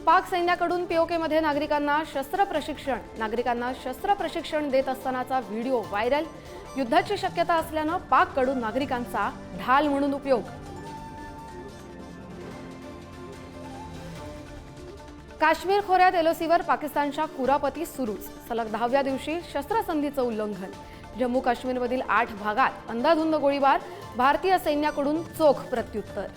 पाक सैन्याकडून पीओकेमध्ये नागरिकांना शस्त्र प्रशिक्षण देत असतानाचा व्हिडिओ व्हायरल। युद्धाची शक्यता असल्याने पाककडून नागरिकांचा ढाल म्हणून उपयोग। काश्मीर खोऱ्यात एलओसीवर पाकिस्तानच्या कुरापती सुरूच। सलग 10व्या दिवशी शस्त्रसंधीचं उल्लंघन। जम्मू काश्मीरमधील 8 भागात अंधाधुंद गोळीबार। भारतीय सैन्याकडून चोख प्रत्युत्तर।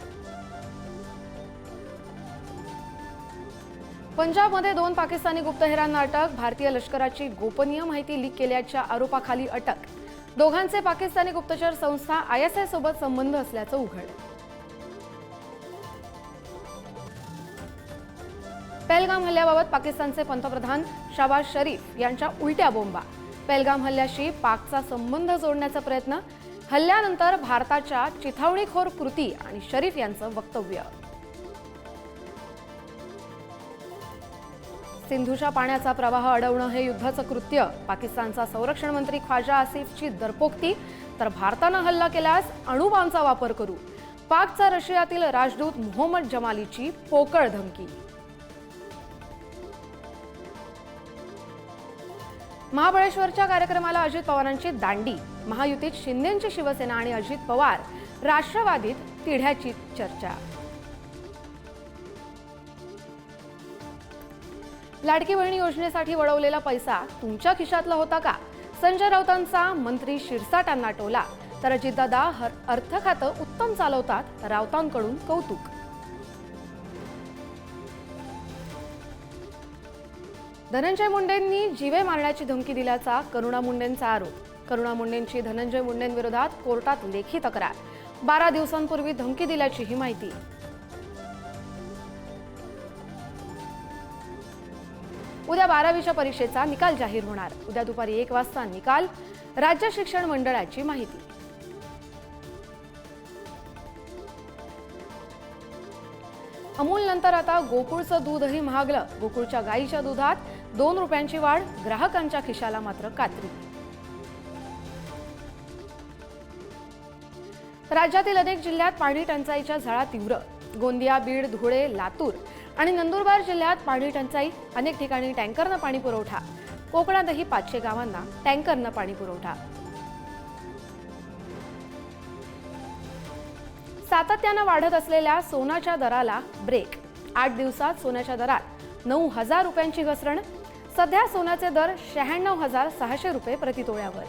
पंजाबमध्ये 2 पाकिस्तानी गुप्तहेरांना अटक। भारतीय लष्कराची गोपनीय माहिती लीक केल्याच्या आरोपाखाली अटक। दोघांचे पाकिस्तानी गुप्तचर संस्था ISI सोबत संबंध असल्याचं उघड। पहलगाम हल्ल्याबाबत पाकिस्तानचे पंतप्रधान शहबाज शरीफ यांच्या उलट्या बोंबा। पहलगाम हल्ल्याशी पाकचा संबंध जोडण्याचा प्रयत्न। हल्ल्यानंतर भारताच्या चिथावणीखोर कृती आणि शरीफ यांचं वक्तव्य। सिंधूच्या पाण्याचा प्रवाह अडवणं हे युद्धाचं कृत्य। पाकिस्तानचा संरक्षण मंत्री ख्वाजा आसिफची दरपोक्ती। तर भारतानं हल्ला केल्यास अणुबॉम्बचा वापर करू। पाकचा रशियातील राजदूत मोहम्मद जमालीची पोकळ धमकी। महाबळेश्वरच्या कार्यक्रमाला अजित पवारांची दांडी। महायुतीत शिंदेंची शिवसेना आणि अजित पवार राष्ट्रवादीत तिढ्याची चर्चा। लाडकी बहिणी योजनेसाठी वळवलेला पैसा तुमच्या खिशातला होता का? संजय राऊतांचा मंत्री शिरसाटांना टोला। तर अजितदादा अर्थ खातं उत्तम चालवतात, राऊतांकडून कौतुक। धनंजय मुंडेंनी जीवे मारण्याची धमकी दिल्याचा करुणा मुंडेंचा आरोप। करुणा मुंडेंची धनंजय मुंडेंविरोधात कोर्टात लेखी तक्रार। 12 दिवसांपूर्वी धमकी दिल्याची ही माहिती। उद्या 12वीच्या परीक्षेचा निकाल जाहीर होणार। उद्या दुपारी 1 वाजता निकाल। राज्य शिक्षण मंडळाची माहिती। अमूल नंतर आता गोकुळचं दूधही महागलं। गोकुळच्या गाईच्या दुधात 2 रुपयांची वाढ। ग्राहकांच्या खिशाला मात्र कात्री। राज्यातील अनेक जिल्ह्यात पाणी टंचाईच्या झळा तीव्र। गोंदिया, बीड, धुळे, लातूर आणि नंदुरबार जिल्ह्यात पाणी टंचाई। अनेक ठिकाणी टँकरनं पाणी पुरवठा। कोकणातही 500 गावांना टँकरनं पाणी पुरवठा। सातत्यानं वाढत असलेल्या सोन्याच्या दराला ब्रेक। 8 दिवसात सोन्याच्या दरात 9,000 रुपयांची घसरण। सध्या सोन्याचे दर 96,600 रुपये प्रति तोळ्यावर।